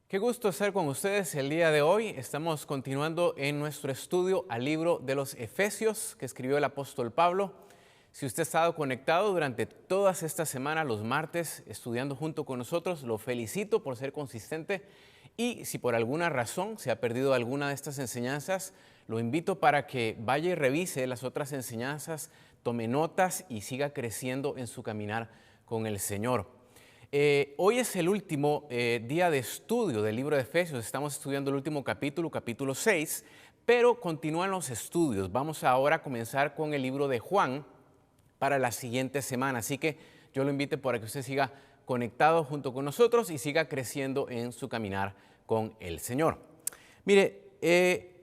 Qué gusto estar con ustedes el día de hoy. Estamos continuando en nuestro estudio al libro de los Efesios que escribió el apóstol Pablo. Si usted ha estado conectado durante todas estas semanas, los martes, estudiando junto con nosotros, lo felicito por ser consistente. Y si por alguna razón se ha perdido alguna de estas enseñanzas, lo invito para que vaya y revise las otras enseñanzas, tome notas y siga creciendo en su caminar con el Señor. Hoy es el último día de estudio del libro de Efesios. Estamos estudiando el último capítulo, capítulo 6, pero continúan los estudios. Vamos ahora a comenzar con el libro de Juan para la siguiente semana. Así que yo lo invito para que usted siga conectado junto con nosotros y siga creciendo en su caminar con el Señor. Mire,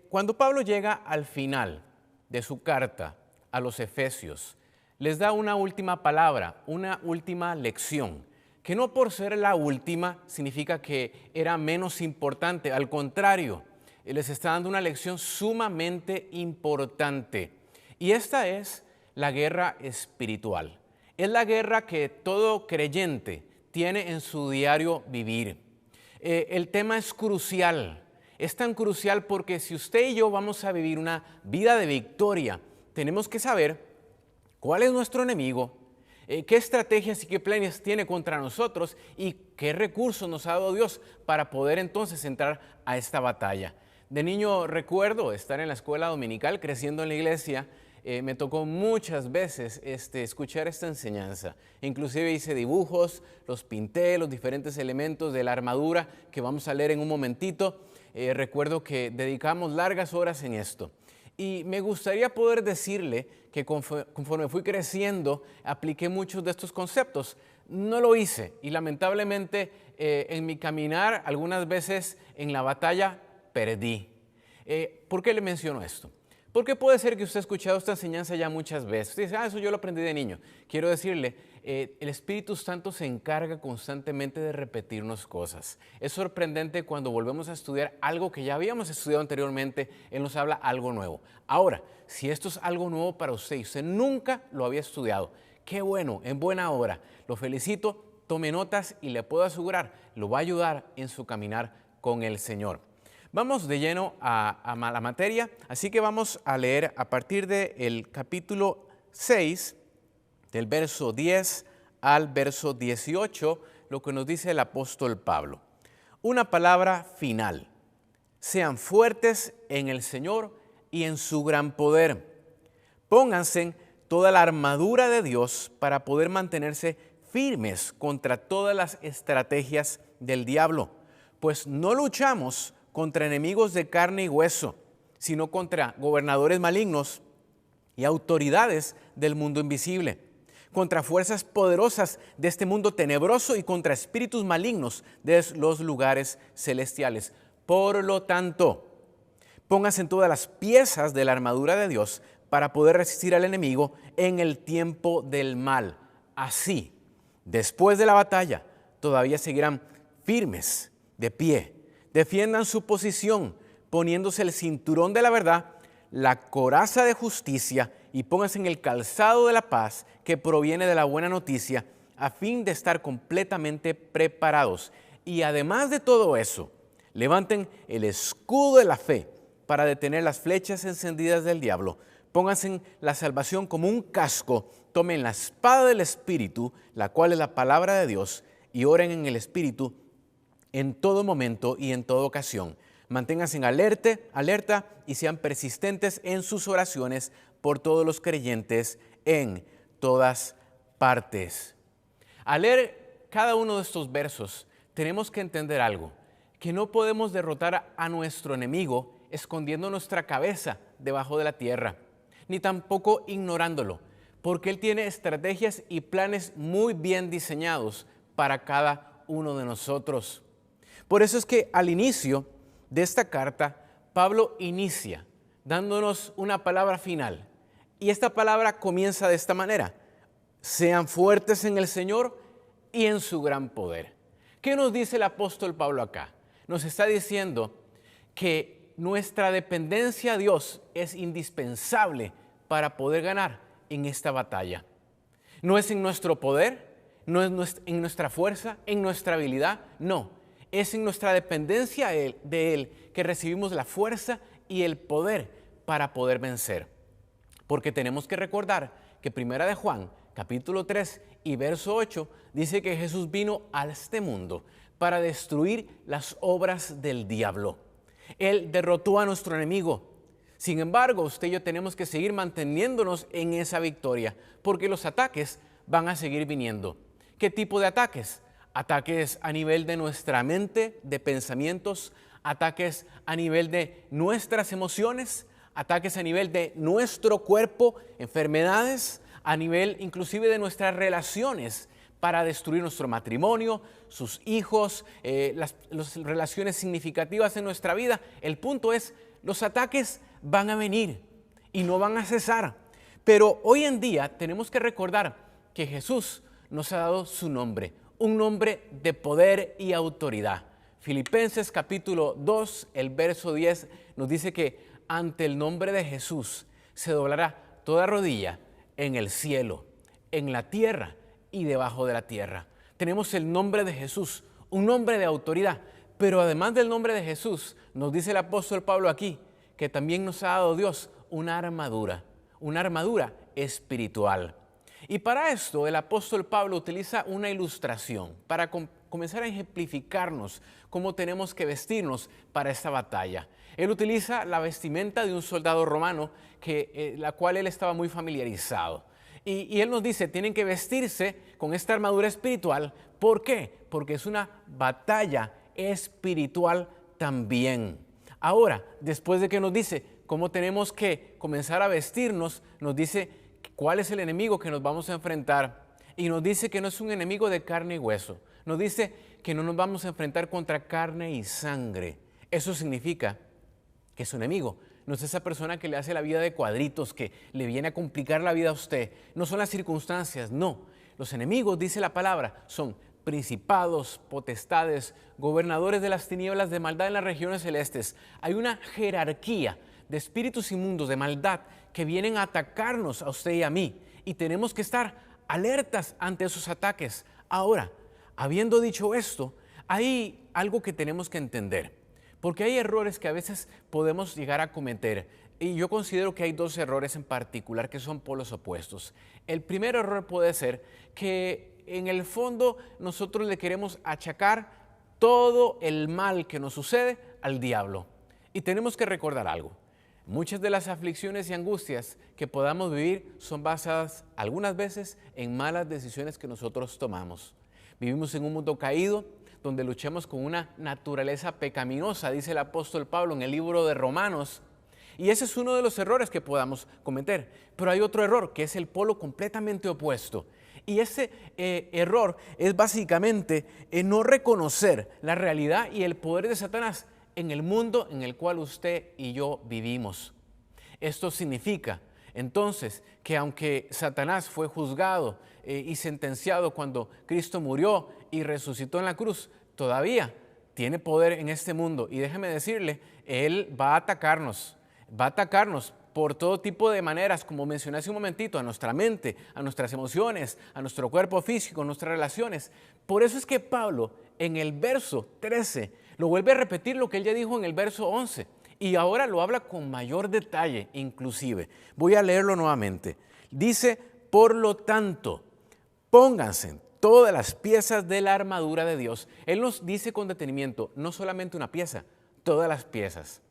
cuando Pablo llega al final de su carta a los Efesios, les da una última palabra, una última lección, que no por ser la última significa que era menos importante. Al contrario, les está dando una lección sumamente importante. Y esta es la guerra espiritual. Es la guerra que todo creyente tiene en su diario vivir. El tema es crucial. Es tan crucial porque si usted y yo vamos a vivir una vida de victoria, tenemos que saber cuál es nuestro enemigo, qué estrategias y qué planes tiene contra nosotros y qué recursos nos ha dado Dios para poder entonces entrar a esta batalla. De niño recuerdo estar en la escuela dominical, creciendo en la iglesia. Me tocó muchas veces escuchar esta enseñanza. Inclusive hice dibujos, los pinté, los diferentes elementos de la armadura que vamos a leer en un momentito. Recuerdo que dedicamos largas horas en esto. Y me gustaría poder decirle que conforme fui creciendo, apliqué muchos de estos conceptos. No lo hice y lamentablemente en mi caminar, algunas veces en la batalla, perdí. ¿Por qué le menciono esto? Porque puede ser que usted ha escuchado esta enseñanza ya muchas veces. Usted dice, eso yo lo aprendí de niño. Quiero decirle, el Espíritu Santo se encarga constantemente de repetirnos cosas. Es sorprendente cuando volvemos a estudiar algo que ya habíamos estudiado anteriormente, Él nos habla algo nuevo. Ahora, si esto es algo nuevo para usted y usted nunca lo había estudiado, qué bueno, en buena hora. Lo felicito, tome notas y le puedo asegurar, lo va a ayudar en su caminar con el Señor. Vamos de lleno a la materia, así que vamos a leer a partir del capítulo 6, del verso 10 al verso 18, lo que nos dice el apóstol Pablo. Una palabra final. Sean fuertes en el Señor y en su gran poder. Pónganse toda la armadura de Dios para poder mantenerse firmes contra todas las estrategias del diablo, pues no luchamos contra enemigos de carne y hueso, sino contra gobernadores malignos y autoridades del mundo invisible, contra fuerzas poderosas de este mundo tenebroso y contra espíritus malignos de los lugares celestiales. Por lo tanto, pónganse en todas las piezas de la armadura de Dios para poder resistir al enemigo en el tiempo del mal. Así, después de la batalla, todavía seguirán firmes, de pie. Defiendan su posición, poniéndose el cinturón de la verdad, la coraza de justicia y pónganse en el calzado de la paz que proviene de la buena noticia, a fin de estar completamente preparados. Y además de todo eso, levanten el escudo de la fe para detener las flechas encendidas del diablo. Pónganse en la salvación como un casco, tomen la espada del Espíritu, la cual es la palabra de Dios, y oren en el Espíritu en todo momento y en toda ocasión. Manténganse en alerta y sean persistentes en sus oraciones por todos los creyentes en todas partes. Al leer cada uno de estos versos, tenemos que entender algo, que no podemos derrotar a nuestro enemigo escondiendo nuestra cabeza debajo de la tierra, ni tampoco ignorándolo, porque Él tiene estrategias y planes muy bien diseñados para cada uno de nosotros. Por eso es que al inicio de esta carta, Pablo inicia dándonos una palabra final. Y esta palabra comienza de esta manera. Sean fuertes en el Señor y en su gran poder. ¿Qué nos dice el apóstol Pablo acá? Nos está diciendo que nuestra dependencia a Dios es indispensable para poder ganar en esta batalla. No es en nuestro poder, no es en nuestra fuerza, en nuestra habilidad, no. Es en nuestra dependencia de Él que recibimos la fuerza y el poder para poder vencer. Porque tenemos que recordar que Primera de Juan, capítulo 3 y verso 8, dice que Jesús vino a este mundo para destruir las obras del diablo. Él derrotó a nuestro enemigo. Sin embargo, usted y yo tenemos que seguir manteniéndonos en esa victoria, porque los ataques van a seguir viniendo. ¿Qué tipo de ataques? Ataques a nivel de nuestra mente, de pensamientos, ataques a nivel de nuestras emociones, ataques a nivel de nuestro cuerpo, enfermedades, a nivel inclusive de nuestras relaciones, para destruir nuestro matrimonio, sus hijos, las relaciones significativas en nuestra vida. El punto es, los ataques van a venir y no van a cesar. Pero hoy en día tenemos que recordar que Jesús nos ha dado su nombre, un nombre de poder y autoridad. Filipenses capítulo 2, el verso 10 nos dice que ante el nombre de Jesús se doblará toda rodilla en el cielo, en la tierra y debajo de la tierra. Tenemos el nombre de Jesús, un nombre de autoridad, pero además del nombre de Jesús, nos dice el apóstol Pablo aquí, que también nos ha dado Dios una armadura espiritual. Y para esto el apóstol Pablo utiliza una ilustración para comenzar a ejemplificarnos cómo tenemos que vestirnos para esta batalla. Él utiliza la vestimenta de un soldado romano, la cual él estaba muy familiarizado. Y él nos dice, tienen que vestirse con esta armadura espiritual. ¿Por qué? Porque es una batalla espiritual también. Ahora, después de que nos dice cómo tenemos que comenzar a vestirnos, nos dice cuál es el enemigo que nos vamos a enfrentar. Y nos dice que no es un enemigo de carne y hueso. Nos dice que no nos vamos a enfrentar contra carne y sangre. Eso significa que su enemigo no es esa persona que le hace la vida de cuadritos, que le viene a complicar la vida a usted. No son las circunstancias, no. Los enemigos, dice la palabra, son principados, potestades, gobernadores de las tinieblas de maldad en las regiones celestes. Hay una jerarquía de espíritus inmundos, de maldad, que vienen a atacarnos a usted y a mí. Y tenemos que estar alertas ante esos ataques. Ahora, habiendo dicho esto, hay algo que tenemos que entender. Porque hay errores que a veces podemos llegar a cometer. Y yo considero que hay dos errores en particular que son polos opuestos. El primer error puede ser que en el fondo nosotros le queremos achacar todo el mal que nos sucede al diablo. Y tenemos que recordar algo. Muchas de las aflicciones y angustias que podamos vivir son basadas algunas veces en malas decisiones que nosotros tomamos. Vivimos en un mundo caído, donde luchamos con una naturaleza pecaminosa, dice el apóstol Pablo en el libro de Romanos. Y ese es uno de los errores que podamos cometer. Pero hay otro error, que es el polo completamente opuesto. Y ese error es básicamente no reconocer la realidad y el poder de Satanás en el mundo en el cual usted y yo vivimos. Esto significa entonces que aunque Satanás fue juzgado y sentenciado cuando Cristo murió y resucitó en la cruz, todavía tiene poder en este mundo. Y déjeme decirle, Él va a atacarnos por todo tipo de maneras, como mencioné hace un momentito, a nuestra mente, a nuestras emociones, a nuestro cuerpo físico, a nuestras relaciones. Por eso es que Pablo en el verso 13 lo vuelve a repetir lo que él ya dijo en el verso 11. Y ahora lo habla con mayor detalle inclusive. Voy a leerlo nuevamente. Dice, por lo tanto, pónganse todas las piezas de la armadura de Dios. Él nos dice con detenimiento, no solamente una pieza, todas las piezas.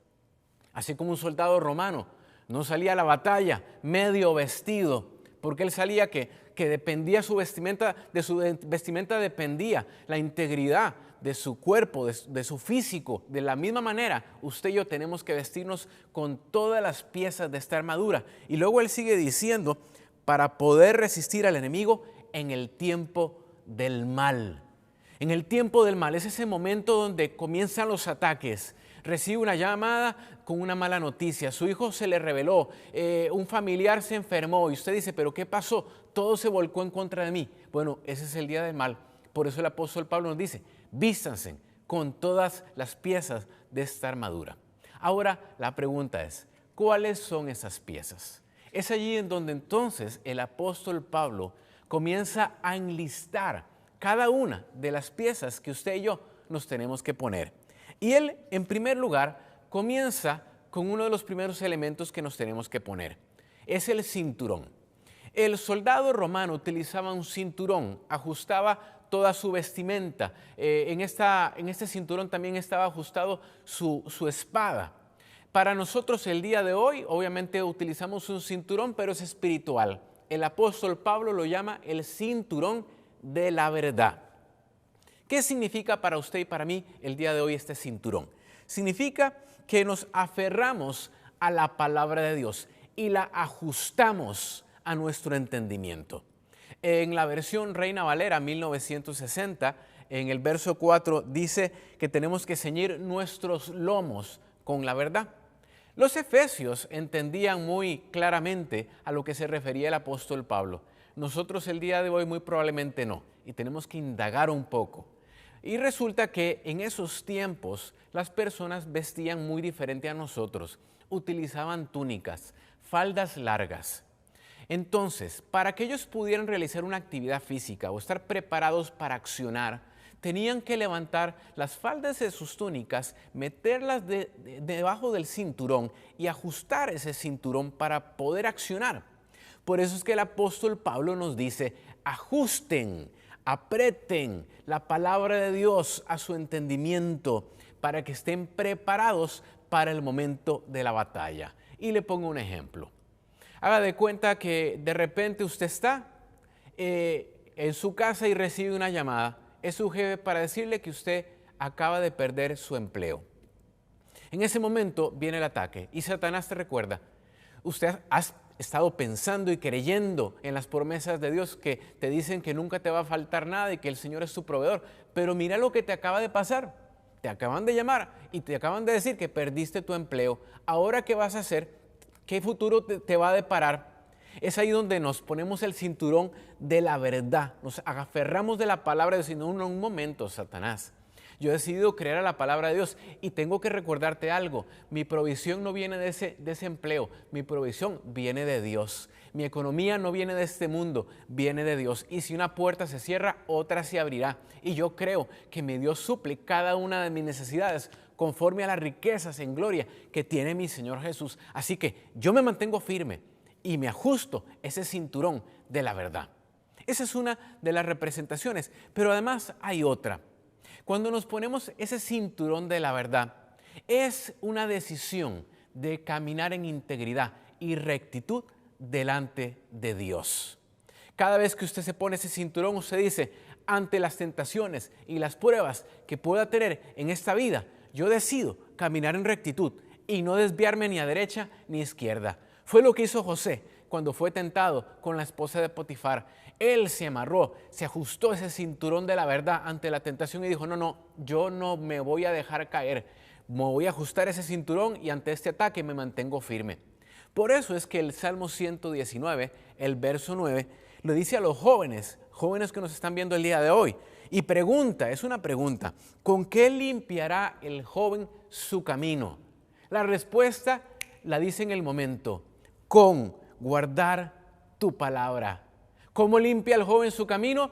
Así como un soldado romano no salía a la batalla medio vestido, porque él salía que dependía su vestimenta, de su vestimenta dependía la integridad de su cuerpo, de su físico. De la misma manera, usted y yo tenemos que vestirnos con todas las piezas de esta armadura. Y luego él sigue diciendo, para poder resistir al enemigo en el tiempo del mal. En el tiempo del mal es ese momento donde comienzan los ataques. Recibe una llamada con una mala noticia. Su hijo se le reveló, un familiar se enfermó y usted dice, ¿pero qué pasó? Todo se volcó en contra de mí. Bueno, ese es el día del mal. Por eso el apóstol Pablo nos dice, vístanse con todas las piezas de esta armadura. Ahora la pregunta es, ¿cuáles son esas piezas? Es allí en donde entonces el apóstol Pablo comienza a enlistar cada una de las piezas que usted y yo nos tenemos que poner. Y él, en primer lugar, comienza con uno de los primeros elementos que nos tenemos que poner. Es el cinturón. El soldado romano utilizaba un cinturón, ajustaba toda su vestimenta. En este cinturón también estaba ajustado su espada. Para nosotros el día de hoy, obviamente utilizamos un cinturón, pero es espiritual. El apóstol Pablo lo llama el cinturón de la verdad. ¿Qué significa para usted y para mí el día de hoy este cinturón? Significa que nos aferramos a la palabra de Dios y la ajustamos a nuestro entendimiento. En la versión Reina Valera 1960, en el verso 4, dice que tenemos que ceñir nuestros lomos con la verdad. Los efesios entendían muy claramente a lo que se refería el apóstol Pablo. Nosotros el día de hoy muy probablemente no, y tenemos que indagar un poco. Y resulta que en esos tiempos las personas vestían muy diferente a nosotros. Utilizaban túnicas, faldas largas. Entonces, para que ellos pudieran realizar una actividad física o estar preparados para accionar, tenían que levantar las faldas de sus túnicas, meterlas debajo del cinturón y ajustar ese cinturón para poder accionar. Por eso es que el apóstol Pablo nos dice, ajusten, aprieten la palabra de Dios a su entendimiento para que estén preparados para el momento de la batalla. Y le pongo un ejemplo. Haga de cuenta que de repente usted está en su casa y recibe una llamada. Es su jefe para decirle que usted acaba de perder su empleo. En ese momento viene el ataque y Satanás te recuerda, usted ha estado pensando y creyendo en las promesas de Dios que te dicen que nunca te va a faltar nada y que el Señor es tu proveedor, pero mira lo que te acaba de pasar. Te acaban de llamar y te acaban de decir que perdiste tu empleo. Ahora, ¿qué vas a hacer? ¿Qué futuro te va a deparar? Es ahí donde nos ponemos el cinturón de la verdad, nos aferramos de la palabra de Dios. No, un momento, Satanás. Yo he decidido creer a la palabra de Dios y tengo que recordarte algo. Mi provisión no viene de ese empleo, mi provisión viene de Dios. Mi economía no viene de este mundo, viene de Dios. Y si una puerta se cierra, otra se abrirá. Y yo creo que mi Dios suple cada una de mis necesidades conforme a las riquezas en gloria que tiene mi Señor Jesús. Así que yo me mantengo firme y me ajusto ese cinturón de la verdad. Esa es una de las representaciones, pero además hay otra. Cuando nos ponemos ese cinturón de la verdad, es una decisión de caminar en integridad y rectitud delante de Dios. Cada vez que usted se pone ese cinturón, usted dice, ante las tentaciones y las pruebas que pueda tener en esta vida, yo decido caminar en rectitud y no desviarme ni a derecha ni a izquierda. Fue lo que hizo José cuando fue tentado con la esposa de Potifar. Él se amarró, se ajustó ese cinturón de la verdad ante la tentación y dijo, no, yo no me voy a dejar caer. Me voy a ajustar ese cinturón y ante este ataque me mantengo firme. Por eso es que el Salmo 119, el verso 9, le dice a los jóvenes que nos están viendo el día de hoy, y pregunta, es una pregunta, ¿con qué limpiará el joven su camino? La respuesta la dice en el momento, con guardar tu palabra. ¿Cómo limpia el joven su camino?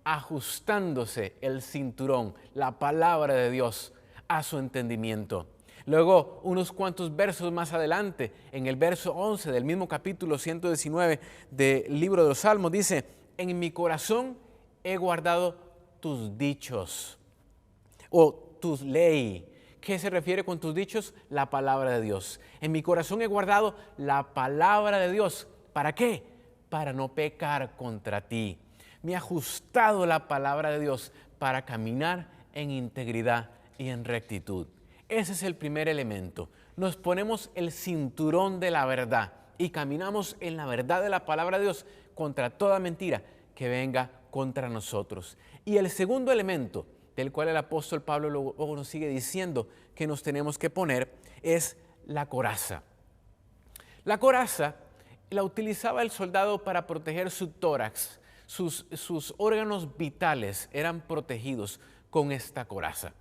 Ajustándose el cinturón, la palabra de Dios, a su entendimiento. Luego, unos cuantos versos más adelante, en el verso 11 del mismo capítulo 119 del libro de los Salmos, dice, en mi corazón he guardado tus dichos o tus ley. ¿Qué se refiere con tus dichos? La palabra de Dios. En mi corazón he guardado la palabra de Dios. ¿Para qué? Para no pecar contra ti. Me he ajustado la palabra de Dios para caminar en integridad y en rectitud. Ese es el primer elemento. Nos ponemos el cinturón de la verdad y caminamos en la verdad de la palabra de Dios contra toda mentira que venga contra nosotros. Y el segundo elemento, del cual el apóstol Pablo luego nos sigue diciendo que nos tenemos que poner, es la coraza. La coraza la utilizaba el soldado para proteger su tórax. Sus órganos vitales eran protegidos con esta coraza.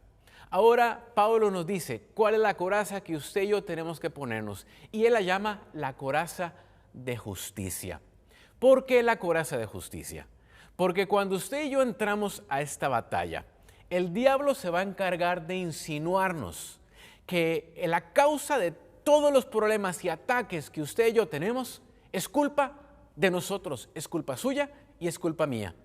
Ahora Pablo nos dice cuál es la coraza que usted y yo tenemos que ponernos. Y él la llama la coraza de justicia. ¿Por qué la coraza de justicia? Porque cuando usted y yo entramos a esta batalla, el diablo se va a encargar de insinuarnos que la causa de todos los problemas y ataques que usted y yo tenemos es culpa de nosotros, es culpa suya y es culpa mía.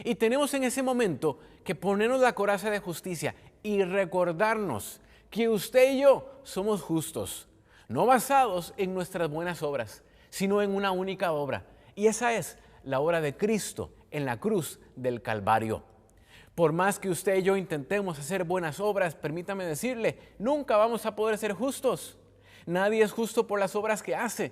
Y tenemos en ese momento que ponernos la coraza de justicia y recordarnos que usted y yo somos justos, no basados en nuestras buenas obras, sino en una única obra. Y esa es la obra de Cristo en la cruz del Calvario. Por más que usted y yo intentemos hacer buenas obras, permítame decirle, nunca vamos a poder ser justos. Nadie es justo por las obras que hace.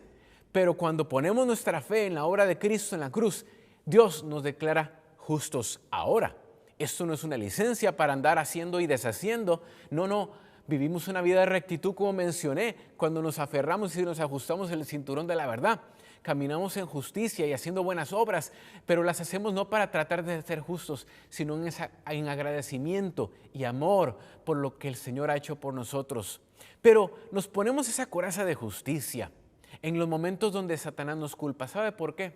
Pero cuando ponemos nuestra fe en la obra de Cristo en la cruz, Dios nos declara justos ahora. Esto no es una licencia para andar haciendo y deshaciendo. No, vivimos una vida de rectitud como mencioné, cuando nos aferramos y nos ajustamos el cinturón de la verdad. Caminamos en justicia y haciendo buenas obras, pero las hacemos no para tratar de ser justos, sino en agradecimiento y amor por lo que el Señor ha hecho por nosotros. Pero nos ponemos esa coraza de justicia en los momentos donde Satanás nos culpa. ¿Sabe por qué?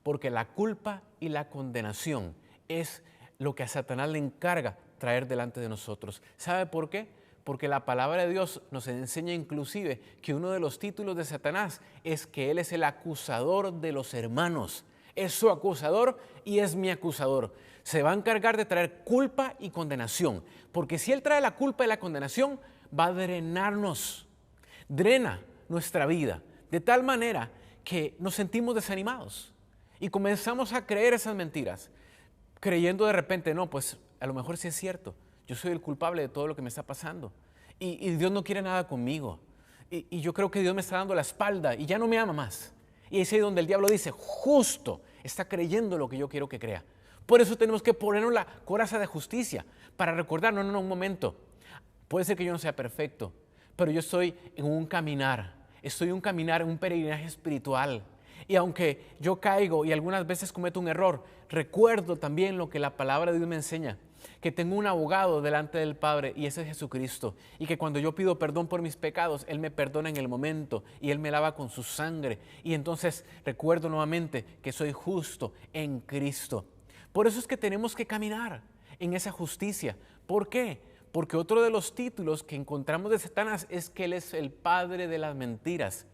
Porque la culpa y la condenación es lo que a Satanás le encarga traer delante de nosotros. ¿Sabe por qué? Porque la palabra de Dios nos enseña inclusive que uno de los títulos de Satanás es que él es el acusador de los hermanos. Es su acusador y es mi acusador. Se va a encargar de traer culpa y condenación. Porque si él trae la culpa y la condenación, va a drenarnos. Drena nuestra vida de tal manera que nos sentimos desanimados y comenzamos a creer esas mentiras, creyendo de repente, no, pues a lo mejor sí es cierto. Yo soy el culpable de todo lo que me está pasando. Y Dios no quiere nada conmigo. Y yo creo que Dios me está dando la espalda y ya no me ama más. Y es ahí donde el diablo dice, justo, está creyendo lo que yo quiero que crea. Por eso tenemos que ponernos la coraza de justicia para recordar, no, un momento. Puede ser que yo no sea perfecto, pero yo estoy en un caminar. Estoy en un peregrinaje espiritual. Y aunque yo caigo y algunas veces cometo un error, recuerdo también lo que la palabra de Dios me enseña. Que tengo un abogado delante del Padre y ese es Jesucristo. Y que cuando yo pido perdón por mis pecados, Él me perdona en el momento y Él me lava con su sangre. Y entonces recuerdo nuevamente que soy justo en Cristo. Por eso es que tenemos que caminar en esa justicia. ¿Por qué? Porque otro de los títulos que encontramos de Satanás es que Él es el padre de las mentiras.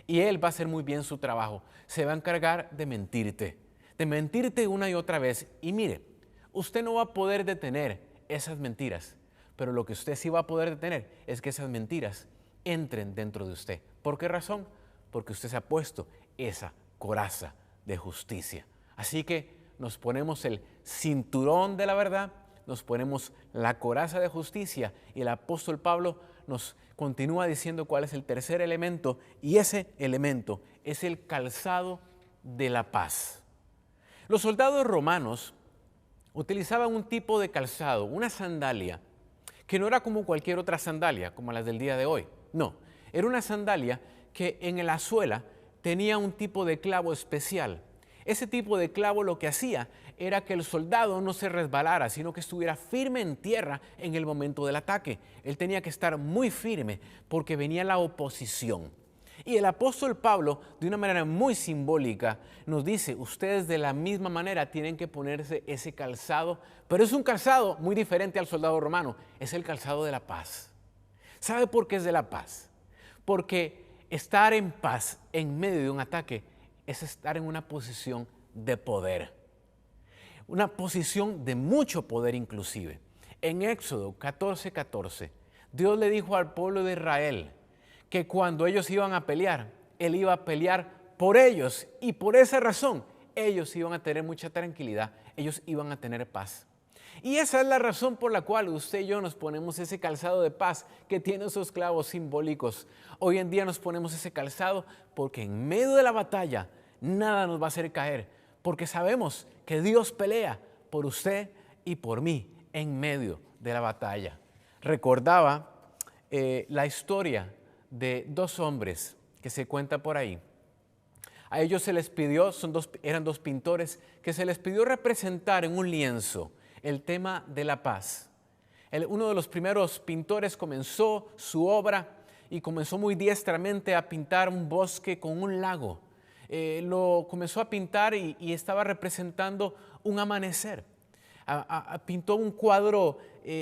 Y Él va a hacer muy bien su trabajo. Se va a encargar de mentirte una y otra vez. Y mire, usted no va a poder detener esas mentiras, pero lo que usted sí va a poder detener es que esas mentiras entren dentro de usted. ¿Por qué razón? Porque usted se ha puesto esa coraza de justicia. Así que nos ponemos el cinturón de la verdad, nos ponemos la coraza de justicia y el apóstol Pablo nos continúa diciendo cuál es el tercer elemento y ese elemento es el calzado de la paz. Los soldados romanos utilizaban un tipo de calzado, una sandalia, que no era como cualquier otra sandalia, como las del día de hoy. No, era una sandalia que en la suela tenía un tipo de clavo especial. Ese tipo de clavo lo que hacía era que el soldado no se resbalara, sino que estuviera firme en tierra en el momento del ataque. Él tenía que estar muy firme porque venía la oposición. Y el apóstol Pablo, de una manera muy simbólica, nos dice, ustedes de la misma manera tienen que ponerse ese calzado, pero es un calzado muy diferente al soldado romano, es el calzado de la paz. ¿Sabe por qué es de la paz? Porque estar en paz en medio de un ataque es estar en una posición de poder, una posición de mucho poder inclusive. En Éxodo 14:14, Dios le dijo al pueblo de Israel que cuando ellos iban a pelear, Él iba a pelear por ellos y por esa razón ellos iban a tener mucha tranquilidad, ellos iban a tener paz. Y esa es la razón por la cual usted y yo nos ponemos ese calzado de paz que tiene esos clavos simbólicos. Hoy en día nos ponemos ese calzado porque en medio de la batalla nada nos va a hacer caer, porque sabemos que Dios pelea por usted y por mí en medio de la batalla. Recordaba la historia de dos hombres que se cuenta por ahí. A ellos se les pidió, eran dos pintores, que se les pidió representar en un lienzo el tema de la paz. Uno de los primeros pintores comenzó su obra y comenzó muy diestramente a pintar un bosque con un lago. Lo comenzó a pintar y estaba representando un amanecer. Pintó un cuadro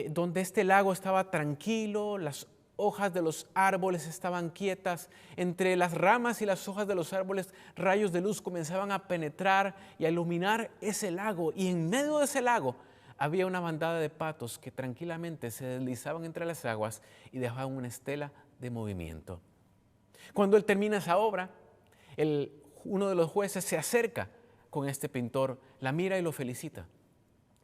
donde este lago estaba tranquilo, las hojas de los árboles estaban quietas, entre las ramas y las hojas de los árboles rayos de luz comenzaban a penetrar y a iluminar ese lago, y en medio de ese lago había una bandada de patos que tranquilamente se deslizaban entre las aguas y dejaban una estela de movimiento. Cuando él termina esa obra, uno de los jueces se acerca con este pintor, la mira y lo felicita.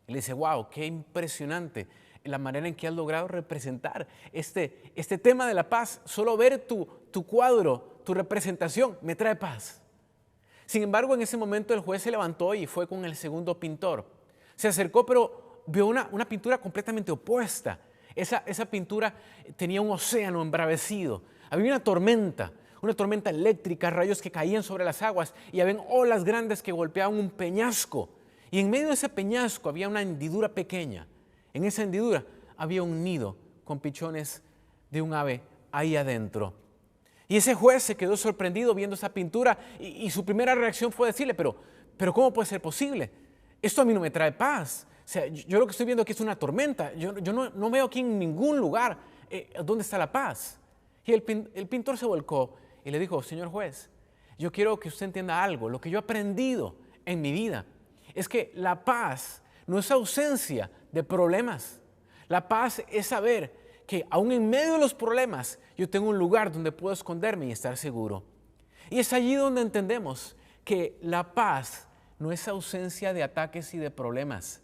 Y le dice: wow, qué impresionante la manera en que has logrado representar este tema de la paz. Solo ver tu cuadro, tu representación, me trae paz. Sin embargo, en ese momento el juez se levantó y fue con el segundo pintor. Se acercó, pero vio una pintura completamente opuesta. Esa pintura tenía un océano embravecido. Había una tormenta eléctrica, rayos que caían sobre las aguas y había olas grandes que golpeaban un peñasco. Y en medio de ese peñasco había una hendidura pequeña. En esa hendidura había un nido con pichones de un ave ahí adentro. Y ese juez se quedó sorprendido viendo esa pintura y su primera reacción fue decirle: pero ¿cómo puede ser posible? Esto a mí no me trae paz. O sea, yo lo que estoy viendo aquí es una tormenta. Yo no veo aquí en ningún lugar dónde está la paz. Y el pintor se volcó y le dijo: señor juez, yo quiero que usted entienda algo. Lo que yo he aprendido en mi vida es que la paz no es ausencia de problemas. La paz es saber que aún en medio de los problemas yo tengo un lugar donde puedo esconderme y estar seguro. Y es allí donde entendemos que la paz no es ausencia de ataques y de problemas.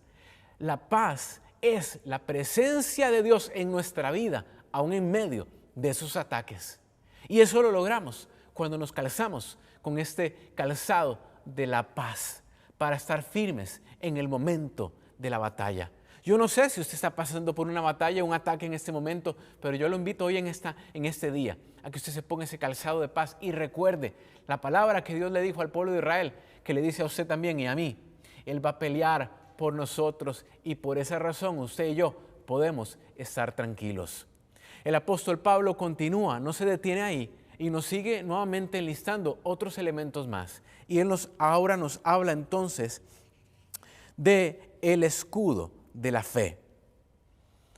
La paz es la presencia de Dios en nuestra vida, aún en medio de esos ataques. Y eso lo logramos cuando nos calzamos con este calzado de la paz, para estar firmes en el momento de la batalla. Yo no sé si usted está pasando por una batalla, un ataque en este momento, pero yo lo invito hoy en este día a que usted se ponga ese calzado de paz y recuerde la palabra que Dios le dijo al pueblo de Israel, que le dice a usted también y a mí. Él va a pelear por nosotros y por esa razón usted y yo podemos estar tranquilos. El apóstol Pablo continúa, no se detiene ahí y nos sigue nuevamente enlistando otros elementos más. Y él ahora nos habla entonces de el escudo de la fe.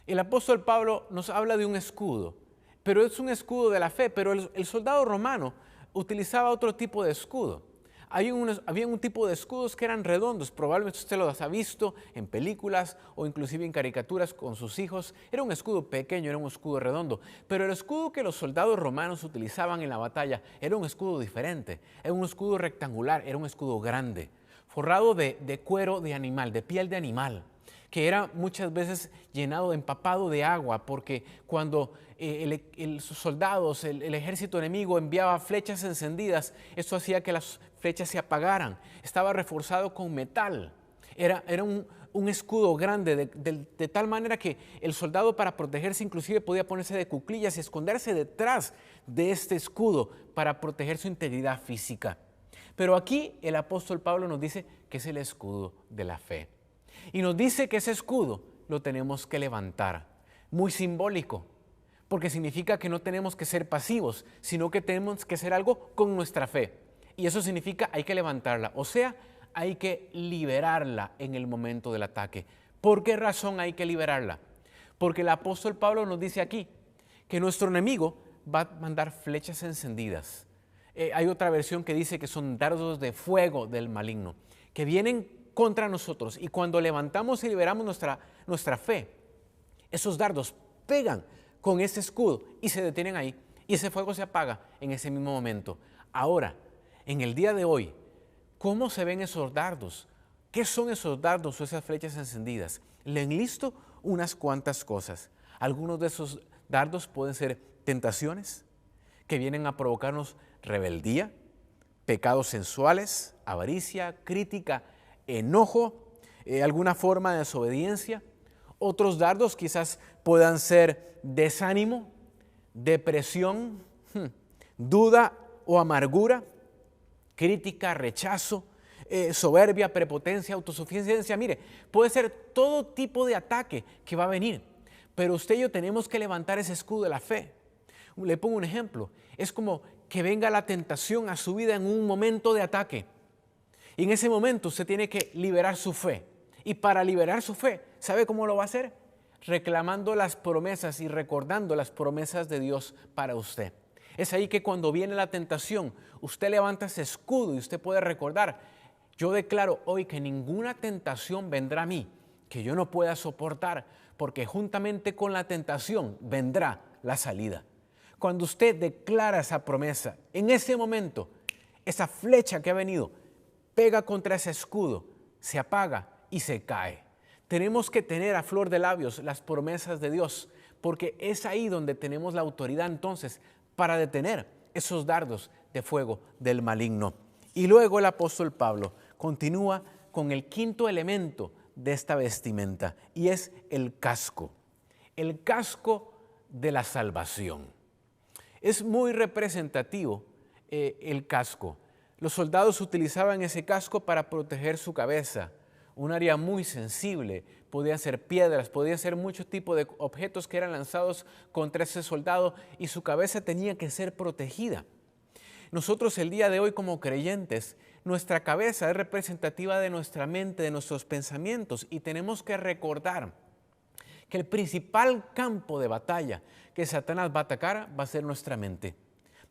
El apóstol Pablo nos habla de un escudo, pero es un escudo de la fe, pero el soldado romano utilizaba otro tipo de escudo. Había un tipo de escudos que eran redondos, probablemente usted los ha visto en películas o inclusive en caricaturas con sus hijos. Era un escudo pequeño, era un escudo redondo, pero el escudo que los soldados romanos utilizaban en la batalla era un escudo diferente, era un escudo rectangular, era un escudo grande, forrado de cuero de animal, de piel de animal, que era muchas veces llenado, empapado de agua, porque cuando los soldados, el ejército enemigo enviaba flechas encendidas, esto hacía que las flechas se apagaran. Estaba reforzado con metal. Era un escudo grande, de tal manera que el soldado, para protegerse, inclusive podía ponerse de cuclillas y esconderse detrás de este escudo para proteger su integridad física. Pero aquí el apóstol Pablo nos dice que es el escudo de la fe. Y nos dice que ese escudo lo tenemos que levantar. Muy simbólico, porque significa que no tenemos que ser pasivos, sino que tenemos que hacer algo con nuestra fe. Y eso significa hay que levantarla, o sea, hay que liberarla en el momento del ataque. ¿Por qué razón hay que liberarla? Porque el apóstol Pablo nos dice aquí que nuestro enemigo va a mandar flechas encendidas. Hay otra versión que dice que son dardos de fuego del maligno, que vienen contra nosotros, y cuando levantamos y liberamos nuestra fe, esos dardos pegan con ese escudo y se detienen ahí, y ese fuego se apaga en ese mismo momento. Ahora, en el día de hoy, ¿cómo se ven esos dardos? ¿Qué son esos dardos o esas flechas encendidas? Le enlisto unas cuantas cosas. Algunos de esos dardos pueden ser tentaciones que vienen a provocarnos rebeldía, pecados sensuales, avaricia, crítica, enojo, alguna forma de desobediencia. Otros dardos quizás puedan ser desánimo, depresión, duda o amargura, crítica, rechazo, soberbia, prepotencia, autosuficiencia. Mire, puede ser todo tipo de ataque que va a venir, pero usted y yo tenemos que levantar ese escudo de la fe. Le pongo un ejemplo, es como que venga la tentación a su vida en un momento de ataque. Y en ese momento usted tiene que liberar su fe Y para liberar su fe, ¿sabe cómo lo va a hacer? Reclamando las promesas y recordando las promesas de Dios para usted. Es ahí que cuando viene la tentación, usted levanta ese escudo y usted puede recordar: yo declaro hoy que ninguna tentación vendrá a mí que yo no pueda soportar, porque juntamente con la tentación vendrá la salida. Cuando usted declara esa promesa, en ese momento, esa flecha que ha venido pega contra ese escudo, se apaga y se cae. Tenemos que tener a flor de labios las promesas de Dios, porque es ahí donde tenemos la autoridad entonces para detener esos dardos de fuego del maligno. Y luego el apóstol Pablo continúa con el quinto elemento de esta vestimenta, y es el casco de la salvación. Es muy representativo el casco. Los soldados utilizaban ese casco para proteger su cabeza, un área muy sensible. Podían ser piedras, podían ser muchos tipos de objetos que eran lanzados contra ese soldado y su cabeza tenía que ser protegida. Nosotros el día de hoy como creyentes, nuestra cabeza es representativa de nuestra mente, de nuestros pensamientos, y tenemos que recordar que el principal campo de batalla que Satanás va a atacar va a ser nuestra mente.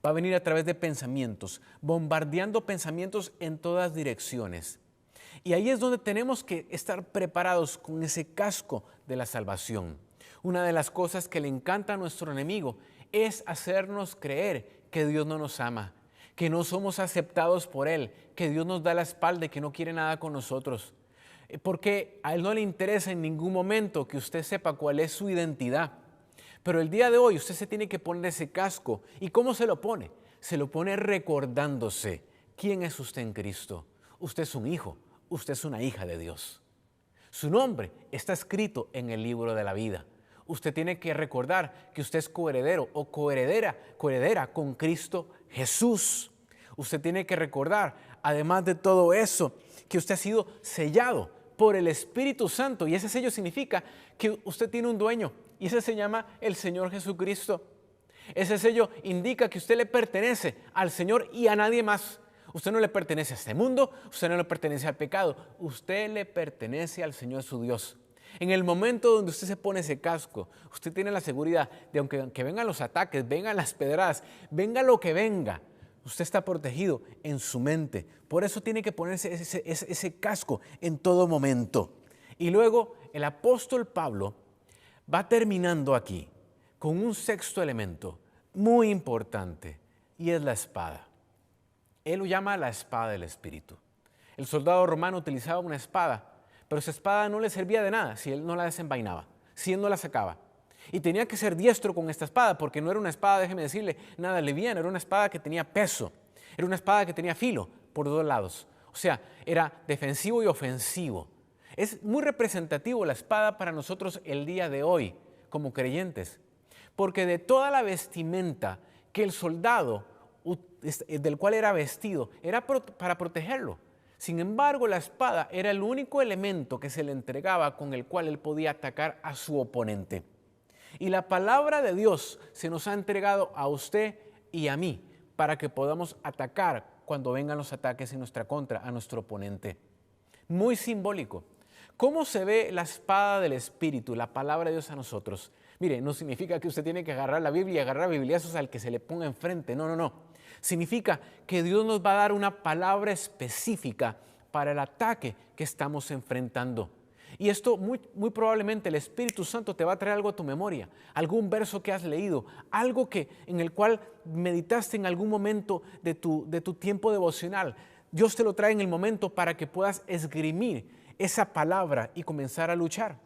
Va a venir a través de pensamientos, bombardeando pensamientos en todas direcciones. Y ahí es donde tenemos que estar preparados con ese casco de la salvación. Una de las cosas que le encanta a nuestro enemigo es hacernos creer que Dios no nos ama, que no somos aceptados por Él, que Dios nos da la espalda y que no quiere nada con nosotros. Porque a Él no le interesa en ningún momento que usted sepa cuál es su identidad. Pero el día de hoy usted se tiene que poner ese casco. ¿Y cómo se lo pone? Se lo pone recordándose quién es usted en Cristo. Usted es un hijo, usted es una hija de Dios. Su nombre está escrito en el libro de la vida. Usted tiene que recordar que usted es coheredero o coheredera con Cristo Jesús. Usted tiene que recordar, además de todo eso, que usted ha sido sellado por el Espíritu Santo, y ese sello significa que usted tiene un dueño, y ese se llama el Señor Jesucristo. Ese sello indica que usted le pertenece al Señor y a nadie más. Usted no le pertenece a este mundo, usted no le pertenece al pecado, usted le pertenece al Señor su Dios. En el momento donde usted se pone ese casco, usted tiene la seguridad de aunque vengan los ataques, vengan las pedradas, venga lo que venga, usted está protegido en su mente. Por eso tiene que ponerse ese casco en todo momento. Y luego el apóstol Pablo va terminando aquí con un sexto elemento muy importante, y es la espada. Él lo llama la espada del Espíritu. El soldado romano utilizaba una espada, pero esa espada no le servía de nada si él no la desenvainaba, si él no la sacaba. Y tenía que ser diestro con esta espada, porque no era una espada, déjeme decirle, nada liviana, era una espada que tenía peso, era una espada que tenía filo por dos lados. O sea, era defensivo y ofensivo. Es muy representativo la espada para nosotros el día de hoy, como creyentes, porque de toda la vestimenta que el soldado, del cual era vestido, era para protegerlo. Sin embargo, la espada era el único elemento que se le entregaba con el cual él podía atacar a su oponente. Y la palabra de Dios se nos ha entregado a usted y a mí para que podamos atacar cuando vengan los ataques en nuestra contra a nuestro oponente. Muy simbólico. ¿Cómo se ve la espada del Espíritu, la palabra de Dios a nosotros? Mire, no significa que usted tiene que agarrar la Biblia y agarrar bibliazos al que se le ponga enfrente. No, no, no. Significa que Dios nos va a dar una palabra específica para el ataque que estamos enfrentando. Y esto muy probablemente el Espíritu Santo te va a traer algo a tu memoria, algún verso que has leído, algo en el cual meditaste en algún momento de tu tiempo devocional. Dios te lo trae en el momento para que puedas esgrimir esa palabra y comenzar a luchar.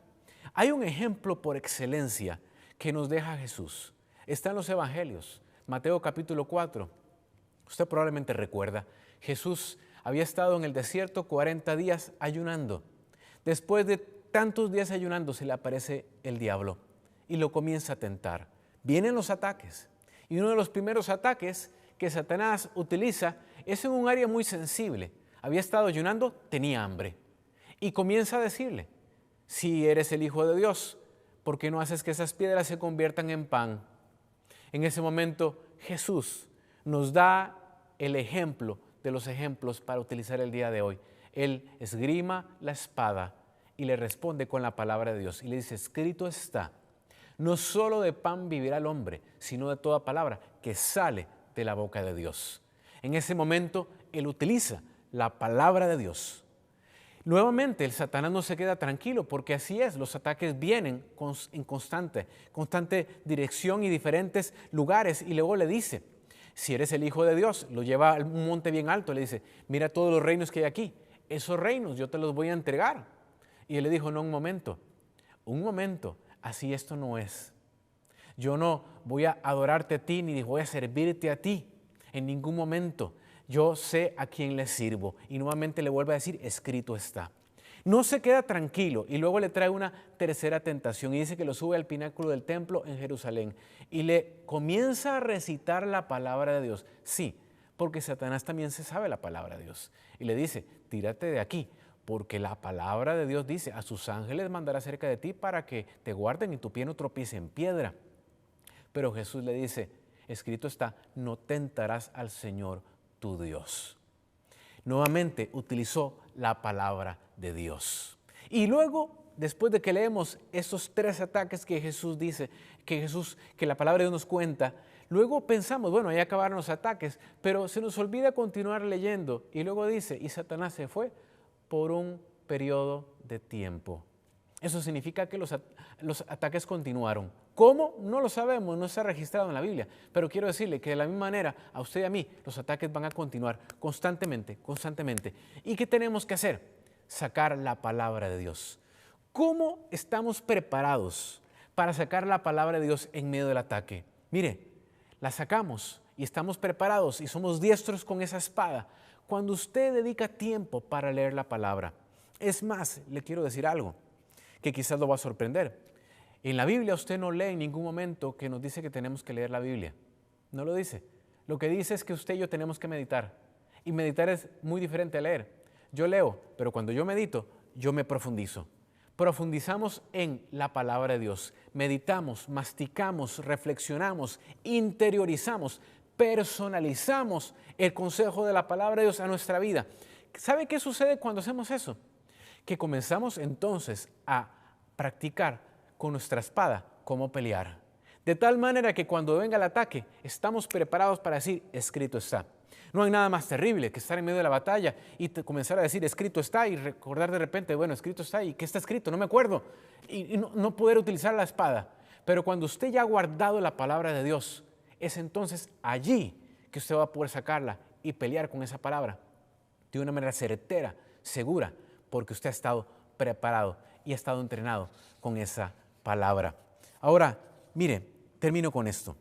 Hay un ejemplo por excelencia que nos deja Jesús. Está en los Evangelios, Mateo capítulo 4. Usted probablemente recuerda, Jesús había estado en el desierto 40 días ayunando. Después de tantos días ayunando, se le aparece el diablo y lo comienza a tentar. Vienen los ataques, y uno de los primeros ataques que Satanás utiliza es en un área muy sensible. Había estado ayunando, tenía hambre, y comienza a decirle: si eres el Hijo de Dios, ¿por qué no haces que esas piedras se conviertan en pan? En ese momento Jesús nos da el ejemplo de los ejemplos para utilizar el día de hoy. Él esgrima la espada y le responde con la palabra de Dios y le dice, escrito está, no solo de pan vivirá el hombre, sino de toda palabra que sale de la boca de Dios. En ese momento, él utiliza la palabra de Dios. Nuevamente, el Satanás no se queda tranquilo porque así es, los ataques vienen en constante dirección y diferentes lugares y luego le dice, si eres el Hijo de Dios, lo lleva a un monte bien alto, le dice, mira todos los reinos que hay aquí, esos reinos yo te los voy a entregar. Y él le dijo, no, un momento, así esto no es. Yo no voy a adorarte a ti ni voy a servirte a ti en ningún momento. Yo sé a quién le sirvo. Y nuevamente le vuelve a decir, escrito está. No se queda tranquilo y luego le trae una tercera tentación y dice que lo sube al pináculo del templo en Jerusalén y le comienza a recitar la palabra de Dios. Sí, porque Satanás también se sabe la palabra de Dios. Y le dice, tírate de aquí, porque la palabra de Dios dice, a sus ángeles mandará cerca de ti para que te guarden y tu pie no tropiece en piedra. Pero Jesús le dice, escrito está, no tentarás al Señor tu Dios. Nuevamente utilizó la palabra de Dios. Y luego, después de que leemos estos tres ataques que Jesús dice, que la palabra de Dios nos cuenta, luego pensamos, bueno, ya acabaron los ataques, pero se nos olvida continuar leyendo. Y luego dice, y Satanás se fue por un periodo de tiempo. Eso significa que los ataques continuaron. ¿Cómo? No lo sabemos, no está registrado en la Biblia. Pero quiero decirle que de la misma manera, a usted y a mí, los ataques van a continuar constantemente. ¿Y qué tenemos que hacer? Sacar la palabra de Dios. ¿Cómo estamos preparados para sacar la palabra de Dios en medio del ataque? Mire, la sacamos y estamos preparados y somos diestros con esa espada cuando usted dedica tiempo para leer la palabra. Es más, le quiero decir algo que quizás lo va a sorprender. En la Biblia usted no lee en ningún momento que nos dice que tenemos que leer la Biblia. No lo dice. Lo que dice es que usted y yo tenemos que meditar. Y meditar es muy diferente a leer. Yo leo, pero cuando yo medito, yo me profundizo. Profundizamos en la palabra de Dios. Meditamos, masticamos, reflexionamos, interiorizamos, personalizamos el consejo de la palabra de Dios a nuestra vida. ¿Sabe qué sucede cuando hacemos eso? Que comenzamos entonces a practicar con nuestra espada cómo pelear. De tal manera que cuando venga el ataque, estamos preparados para decir, escrito está. No hay nada más terrible que estar en medio de la batalla y comenzar a decir, escrito está, y recordar de repente, bueno, escrito está, ¿y qué está escrito? No me acuerdo. Y no poder utilizar la espada. Pero cuando usted ya ha guardado la palabra de Dios, es entonces allí que usted va a poder sacarla y pelear con esa palabra de una manera certera, segura, porque usted ha estado preparado y ha estado entrenado con esa palabra. Ahora, mire, termino con esto.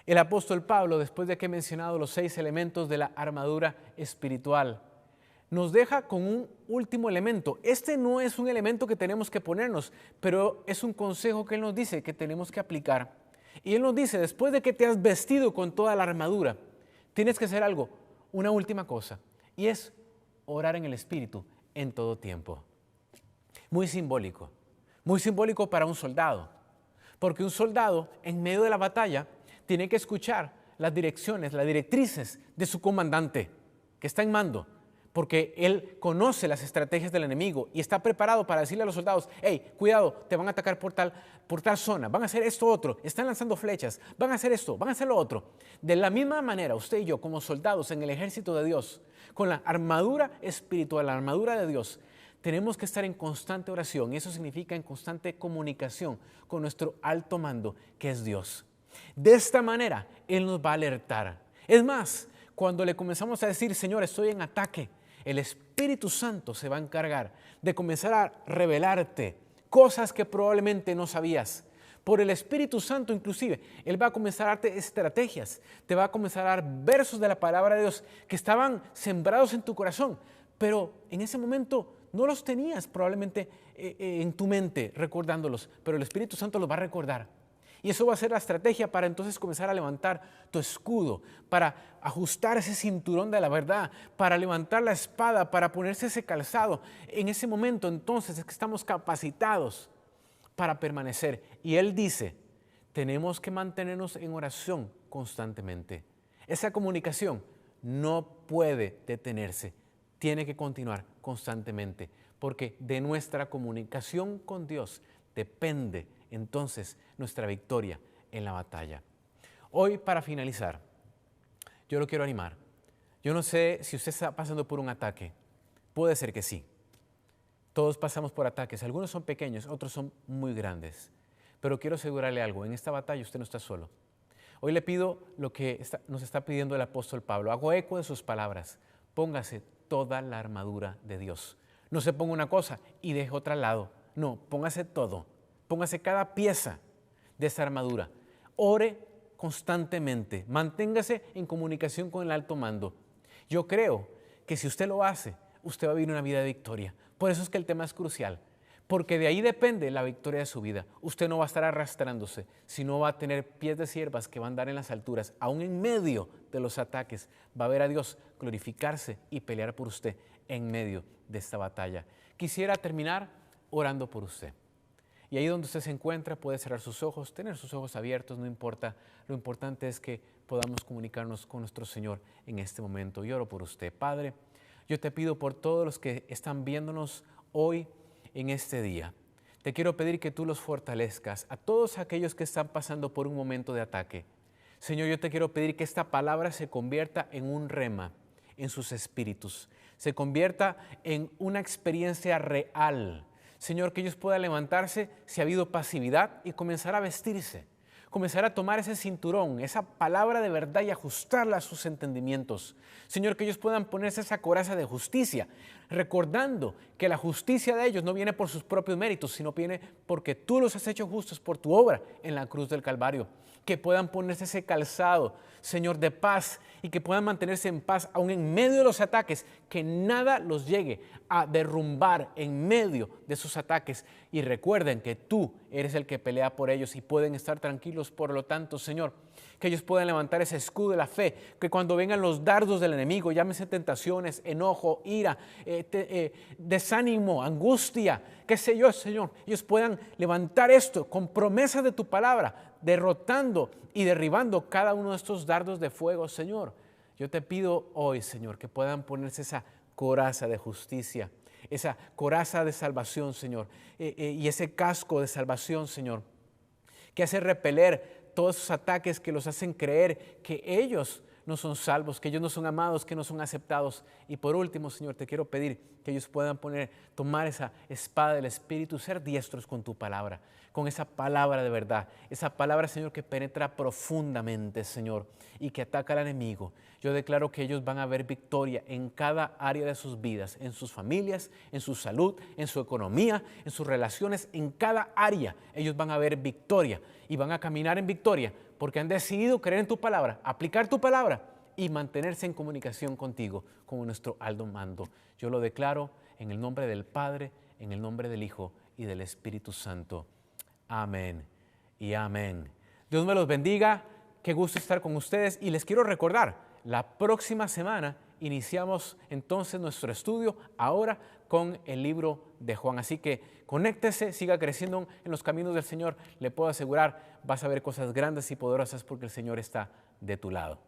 El apóstol Pablo, después de que he mencionado los 6 elementos de la armadura espiritual, nos deja con un último elemento. Este no es un elemento que tenemos que ponernos, pero es un consejo que él nos dice que tenemos que aplicar. Y él nos dice, después de que te has vestido con toda la armadura, tienes que hacer algo, una última cosa, y es orar en el Espíritu en todo tiempo. Muy simbólico para un soldado, porque un soldado en medio de la batalla tiene que escuchar las direcciones, las directrices de su comandante que está en mando, porque él conoce las estrategias del enemigo y está preparado para decirle a los soldados, hey, cuidado, te van a atacar por tal zona, van a hacer esto otro, están lanzando flechas, van a hacer esto, van a hacer lo otro. De la misma manera, usted y yo como soldados en el ejército de Dios, con la armadura espiritual, la armadura de Dios, tenemos que estar en constante oración y eso significa en constante comunicación con nuestro alto mando, que es Dios. De esta manera, Él nos va a alertar. Es más, cuando le comenzamos a decir, Señor, estoy en ataque, el Espíritu Santo se va a encargar de comenzar a revelarte cosas que probablemente no sabías. Por el Espíritu Santo inclusive, Él va a comenzar a darte estrategias, te va a comenzar a dar versos de la palabra de Dios que estaban sembrados en tu corazón, pero en ese momento no los tenías probablemente en tu mente recordándolos, pero el Espíritu Santo los va a recordar. Y eso va a ser la estrategia para entonces comenzar a levantar tu escudo, para ajustar ese cinturón de la verdad, para levantar la espada, para ponerse ese calzado. En ese momento entonces es que estamos capacitados para permanecer. Y Él dice, tenemos que mantenernos en oración constantemente. Esa comunicación no puede detenerse. tiene que continuar constantemente, porque de nuestra comunicación con Dios depende entonces nuestra victoria en la batalla. Hoy, para finalizar, yo lo quiero animar. Yo no sé si usted está pasando por un ataque. Puede ser que sí. Todos pasamos por ataques. Algunos son pequeños, otros son muy grandes. Pero quiero asegurarle algo. En esta batalla usted no está solo. Hoy le pido lo que nos está pidiendo el apóstol Pablo. Hago eco de sus palabras. Póngase toda la armadura de Dios. No se ponga una cosa y deje otra al lado. No, póngase todo. Póngase cada pieza de esa armadura. Ore constantemente. Manténgase en comunicación con el alto mando. Yo creo que si usted lo hace, usted va a vivir una vida de victoria. Por eso es que el tema es crucial. Porque de ahí depende la victoria de su vida. Usted no va a estar arrastrándose, sino va a tener pies de siervas que van a andar en las alturas. Aún en medio de los ataques, va a ver a Dios glorificarse y pelear por usted en medio de esta batalla. Quisiera terminar orando por usted. Y ahí donde usted se encuentra puede cerrar sus ojos, tener sus ojos abiertos, no importa. Lo importante es que podamos comunicarnos con nuestro Señor en este momento. Yo oro por usted. Padre, yo te pido por todos los que están viéndonos hoy en este día. Te quiero pedir que tú los fortalezcas a todos aquellos que están pasando por un momento de ataque. Señor, yo te quiero pedir que esta palabra se convierta en un rema en sus espíritus, se convierta en una experiencia real. Señor, que ellos puedan levantarse si ha habido pasividad y comenzar a vestirse, comenzar a tomar ese cinturón, esa palabra de verdad y ajustarla a sus entendimientos. Señor, que ellos puedan ponerse esa coraza de justicia, recordando que la justicia de ellos no viene por sus propios méritos, sino viene porque tú los has hecho justos por tu obra en la cruz del Calvario. Que puedan ponerse ese calzado, Señor, de paz y que puedan mantenerse en paz aún en medio de los ataques, que nada los llegue a derrumbar en medio de esos ataques. Y recuerden que tú eres el que pelea por ellos y pueden estar tranquilos. Por lo tanto, Señor, que ellos puedan levantar ese escudo de la fe, que cuando vengan los dardos del enemigo, llámese tentaciones, enojo, ira, desánimo, angustia, qué sé yo, Señor, ellos puedan levantar esto con promesas de tu palabra, derrotando y derribando cada uno de estos dardos de fuego, Señor. Yo te pido hoy, Señor, que puedan ponerse esa coraza de justicia, esa coraza de salvación, Señor, y ese casco de salvación, Señor, que hace repeler todos esos ataques que los hacen creer que ellos no son salvos, que ellos no son amados, que no son aceptados. Y por último, Señor, te quiero pedir que ellos puedan tomar esa espada del Espíritu, ser diestros con tu palabra, con esa palabra de verdad, esa palabra, Señor, que penetra profundamente, Señor, y que ataca al enemigo. Yo declaro que ellos van a ver victoria en cada área de sus vidas, en sus familias, en su salud, en su economía, en sus relaciones, en cada área. Ellos van a ver victoria y van a caminar en victoria porque han decidido creer en tu palabra, aplicar tu palabra y mantenerse en comunicación contigo como nuestro alto mando. Yo lo declaro en el nombre del Padre, en el nombre del Hijo y del Espíritu Santo. Amén y amén. Dios me los bendiga. Qué gusto estar con ustedes y les quiero recordar, la próxima semana iniciamos entonces nuestro estudio ahora con el libro de Juan. Así que conéctese, siga creciendo en los caminos del Señor. Le puedo asegurar, vas a ver cosas grandes y poderosas porque el Señor está de tu lado.